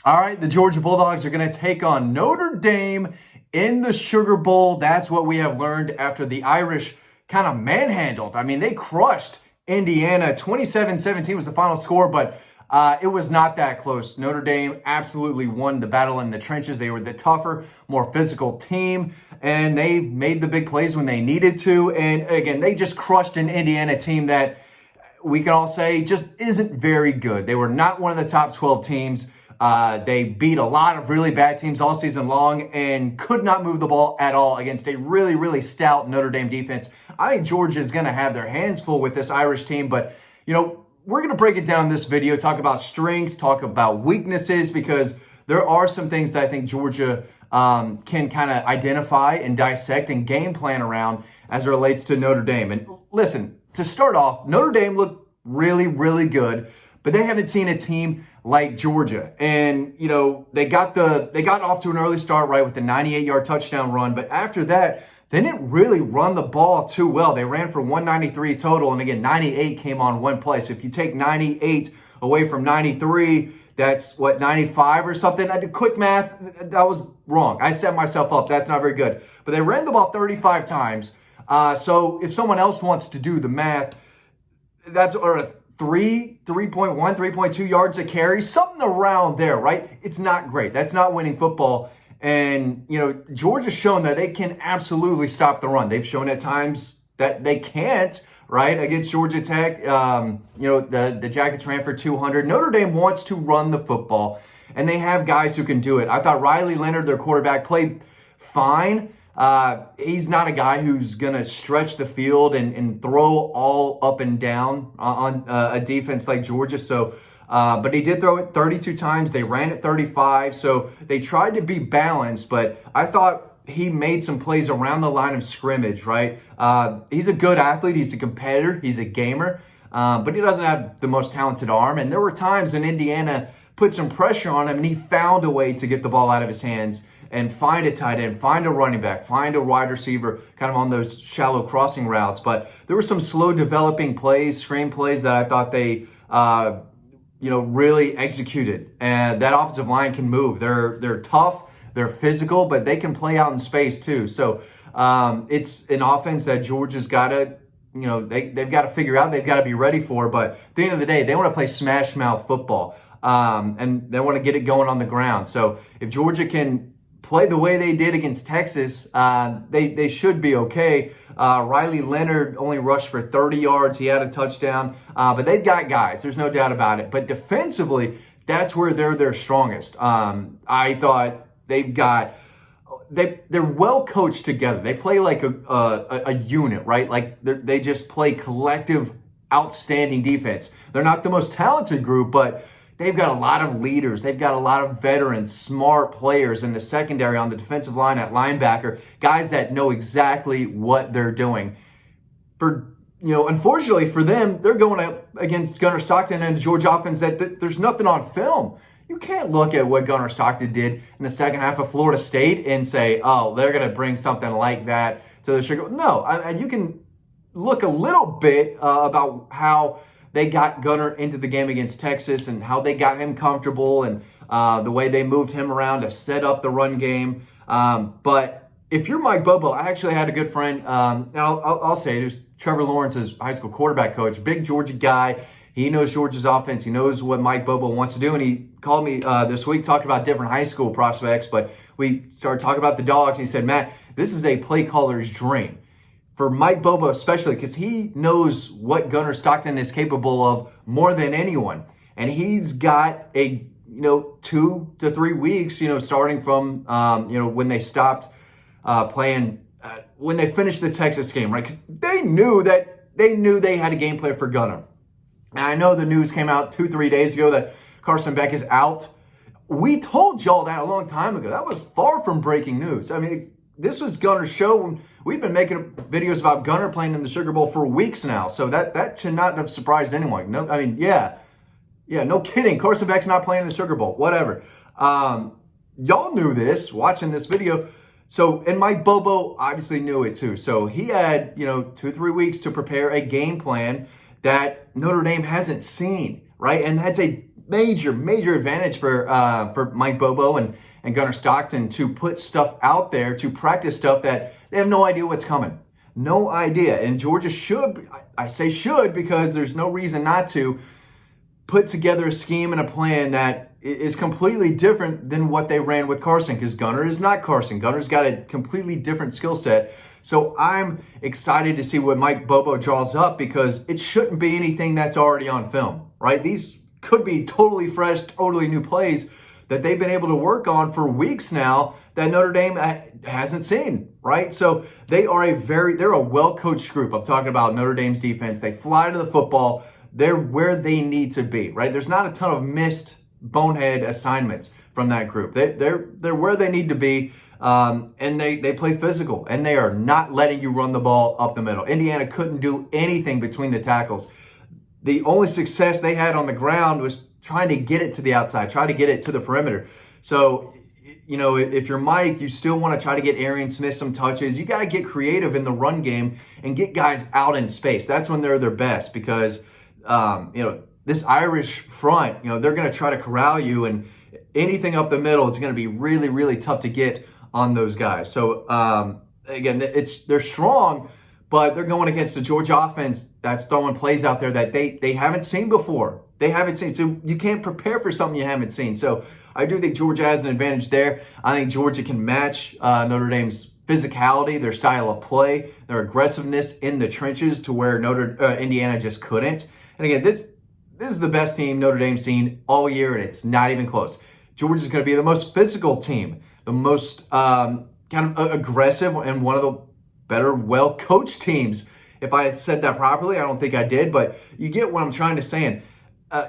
All right, the Georgia Bulldogs are going to take on Notre Dame in the Sugar Bowl. That's what we have learned after the Irish kind of manhandled. I mean, they crushed Indiana. 27-17 was the final score, but it was not that close. Notre Dame absolutely won the battle in the trenches. They were the tougher, more physical team, and they made the big plays when they needed to. And again, they just crushed an Indiana team that we can all say just isn't very good. They were not one of the top 12 teams. They beat a lot of really bad teams all season long and could not move the ball at all against a really, really stout Notre Dame defense. I think Georgia is going to have their hands full with this Irish team, but, we're going to break it down in this video, talk about strengths, talk about weaknesses, because there are some things that I think Georgia can kind of identify and dissect and game plan around as it relates to Notre Dame. And listen, to start off, Notre Dame looked really, really good, but they haven't seen a team like Georgia. And, they got off to an early start, right, with the 98-yard touchdown run. But after that, they didn't really run the ball too well. They ran for 193 total. And again, 98 came on one play. So if you take 98 away from 93, that's 95 or something. I did quick math. That was wrong. I set myself up. That's not very good. But they ran the ball 35 times. So if someone else wants to do the math, that's 3.1, 3.2 yards a carry, something around there, right? It's not great. That's not winning football. And, Georgia's shown that they can absolutely stop the run. They've shown at times that they can't, right? Against Georgia Tech, the Jackets ran for 200. Notre Dame wants to run the football, and they have guys who can do it. I thought Riley Leonard, their quarterback, played fine. He's not a guy who's going to stretch the field and throw all up and down on a defense like Georgia. So, but he did throw it 32 times. They ran it 35. So they tried to be balanced, but I thought he made some plays around the line of scrimmage, right? He's a good athlete. He's a competitor. He's a gamer, but he doesn't have the most talented arm. And there were times in Indiana put some pressure on him, and he found a way to get the ball out of his hands and find a tight end, find a running back, find a wide receiver, kind of on those shallow crossing routes. But there were some slow developing plays, screen plays that I thought they, really executed. And that offensive line can move. They're tough, they're physical, but they can play out in space too. So it's an offense that Georgia's got to, they've got to figure out, they've got to be ready for. But at the end of the day, they want to play smash mouth football. And they want to get it going on the ground. So if Georgia can play the way they did against Texas, they should be okay. Riley Leonard only rushed for 30 yards. He had a touchdown. But they've got guys. There's no doubt about it. But defensively, that's where they're their strongest. I thought they're well coached together. They play like a unit, right? Like they just play collective, outstanding defense. They're not the most talented group, but they've got a lot of leaders. They've got a lot of veterans, smart players in the secondary, on the defensive line, at linebacker, guys that know exactly what they're doing. Unfortunately for them, they're going up against Gunnar Stockton and the Georgia offense that there's nothing on film. You can't look at what Gunnar Stockton did in the second half of Florida State and say, oh, they're going to bring something like that to the Sugar. No, and you can look a little bit about how they got Gunnar into the game against Texas and how they got him comfortable and the way they moved him around to set up the run game. But if you're Mike Bobo, I actually had a good friend, I'll say it, who's Trevor Lawrence's high school quarterback coach, big Georgia guy. He knows Georgia's offense. He knows what Mike Bobo wants to do. And he called me this week talking about different high school prospects. But we started talking about the Dawgs. He said, Matt, this is a play caller's dream. For Mike Bobo especially, because he knows what Gunnar Stockton is capable of more than anyone. And he's got a, 2 to 3 weeks, starting from, when they stopped playing, when they finished the Texas game, right? Because they knew they had a game plan for Gunnar. And I know the news came out 2-3 days ago that Carson Beck is out. We told y'all that a long time ago. That was far from breaking news. I mean, this was Gunnar's show. We've been making videos about Gunnar playing in the Sugar Bowl for weeks now. So that should not have surprised anyone. No, I mean, yeah, no kidding. Carson Beck's not playing in the Sugar Bowl, whatever. Y'all knew this, watching this video. So, and Mike Bobo obviously knew it too. So he had, 2-3 weeks to prepare a game plan that Notre Dame hasn't seen, right? And that's a major advantage for Mike Bobo and Gunnar Stockton to put stuff out there, to practice stuff that they have no idea what's coming. No idea. And Georgia should, I say should because there's no reason not to, put together a scheme and a plan that is completely different than what they ran with Carson, because Gunnar is not Carson. Gunnar's got a completely different skill set. So I'm excited to see what Mike Bobo draws up, because it shouldn't be anything that's already on film, right? These could be totally fresh, totally new plays that they've been able to work on for weeks now that Notre Dame hasn't seen, right? So they're a well-coached group. I'm talking about Notre Dame's defense. They fly to the football. They're where they need to be, right? There's not a ton of missed bonehead assignments from that group. They're where they need to be, and they play physical, and they are not letting you run the ball up the middle. Indiana couldn't do anything between the tackles. The only success they had on the ground was trying to get it to the outside, try to get it to the perimeter. So, you know, if you're Mike, you still want to try to get Arian Smith some touches. You got to get creative in the run game and get guys out in space. That's when they're their best, because, you know, this Irish front, you know, they're going to try to corral you, and anything up the middle is going to be really, really tough to get on those guys. So, again, they're strong, but they're going against the Georgia offense that's throwing plays out there that they haven't seen before. They haven't seen. So you can't prepare for something you haven't seen. So I do think Georgia has an advantage there. I think Georgia can match Notre Dame's physicality, their style of play, their aggressiveness in the trenches to where Indiana just couldn't. And again, this is the best team Notre Dame's seen all year, and it's not even close. Georgia's going to be the most physical team, the most kind of aggressive, and one of the better, well-coached teams. If I had said that properly, I don't think I did, but you get what I'm trying to say.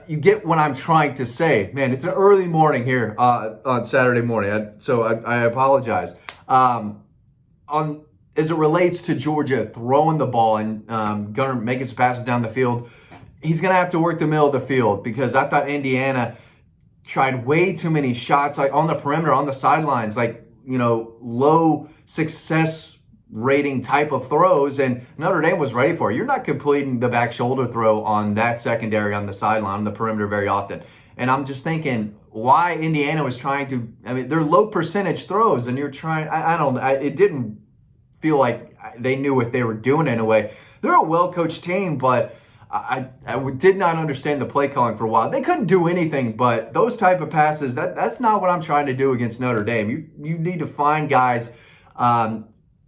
You get what I'm trying to say. Man, it's an early morning here on Saturday morning, so I apologize. As it relates to Georgia throwing the ball and Gunnar making some passes down the field, he's going to have to work the middle of the field, because I thought Indiana tried way too many shots, like on the perimeter, on the sidelines, like, you know, low success rating type of throws, and Notre Dame was ready for it. You're not completing the back shoulder throw on that secondary on the sideline, on the perimeter very often. And I'm just thinking why Indiana was trying to, I mean, they're low percentage throws, and you're trying, it didn't feel like they knew what they were doing in a way. They're a well-coached team, but I did not understand the play calling for a while. They couldn't do anything, but those type of passes, that's not what I'm trying to do against Notre Dame. You need to find guys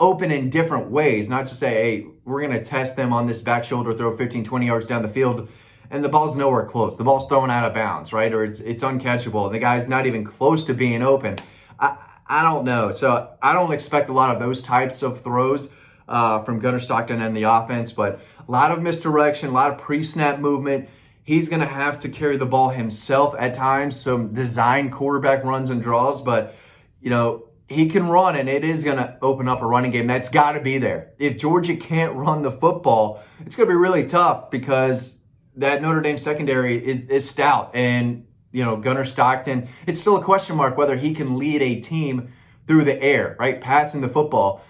open in different ways, not just say, hey, we're going to test them on this back shoulder throw 15, 20 yards down the field, and the ball's nowhere close. The ball's thrown out of bounds, right? Or it's uncatchable, and the guy's not even close to being open. I don't know. So I don't expect a lot of those types of throws from Gunnar Stockton and the offense, but a lot of misdirection, a lot of pre-snap movement. He's going to have to carry the ball himself at times, some design quarterback runs and draws, but, you know, he can run, and it is going to open up a running game. That's got to be there. If Georgia can't run the football, it's going to be really tough, because that Notre Dame secondary is stout. And, you know, Gunnar Stockton, it's still a question mark whether he can lead a team through the air, right? Passing the football.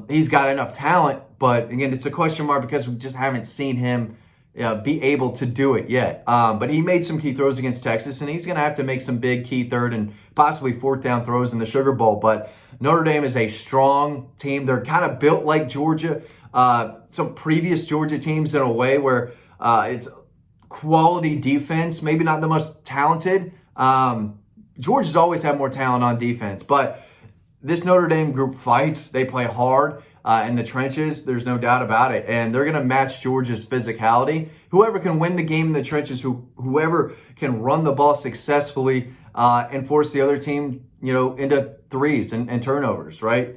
He's got enough talent, but again, it's a question mark because we just haven't seen him be able to do it yet. But he made some key throws against Texas, and he's going to have to make some big key third and possibly fourth down throws in the Sugar Bowl. But Notre Dame is a strong team. They're kind of built like Georgia, some previous Georgia teams in a way where it's quality defense, maybe not the most talented. Georgia's always had more talent on defense, but this Notre Dame group fights. They play hard in the trenches. There's no doubt about it. And they're going to match Georgia's physicality. Whoever can win the game in the trenches, whoever can run the ball successfully and force the other team, you know, into threes and turnovers, right?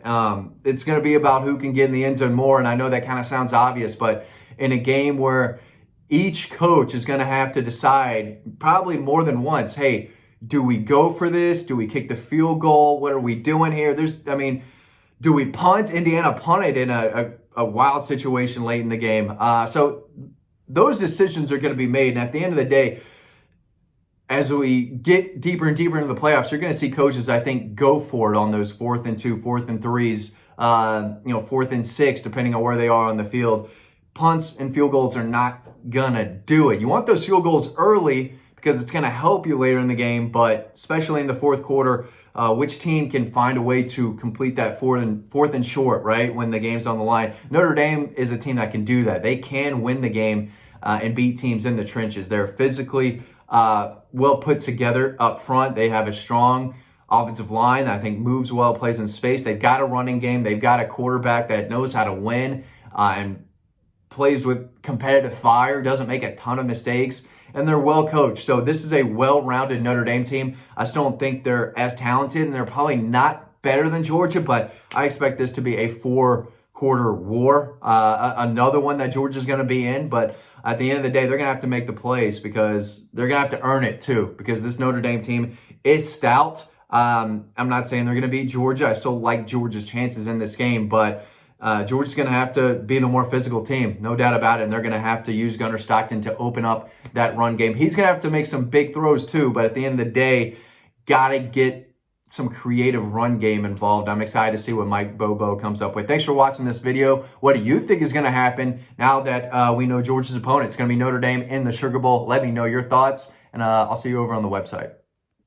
It's going to be about who can get in the end zone more. And I know that kind of sounds obvious, but in a game where each coach is going to have to decide probably more than once, hey, do we go for this? Do we kick the field goal? What are we doing here? Do we punt? Indiana punted in a wild situation late in the game. So those decisions are going to be made. And at the end of the day, as we get deeper and deeper into the playoffs, you're going to see coaches, I think, go for it on those 4th and 2, 4th and 3s, 4th and 6, depending on where they are on the field. Punts and field goals are not going to do it. You want those field goals early, because it's going to help you later in the game, but especially in the fourth quarter, which team can find a way to complete that fourth and short, right, when the game's on the line. Notre Dame is a team that can do that. They can win the game and beat teams in the trenches. They're physically well put together up front. They have a strong offensive line that I think moves well, plays in space. They've got a running game. They've got a quarterback that knows how to win and plays with competitive fire, doesn't make a ton of mistakes, and they're well coached. So this is a well-rounded Notre Dame team. I still don't think they're as talented, and they're probably not better than Georgia, but I expect this to be a four-quarter war. Another one that Georgia's going to be in, but at the end of the day, they're going to have to make the plays because they're going to have to earn it too, because this Notre Dame team is stout. I'm not saying they're going to beat Georgia. I still like Georgia's chances in this game, but Georgia's going to have to be the more physical team, no doubt about it, and they're going to have to use Gunnar Stockton to open up that run game. He's going to have to make some big throws too, but at the end of the day, got to get some creative run game involved. I'm excited to see what Mike Bobo comes up with. Thanks for watching this video. What do you think is going to happen now that we know Georgia's opponent? It's going to be Notre Dame in the Sugar Bowl. Let me know your thoughts, and I'll see you over on the website.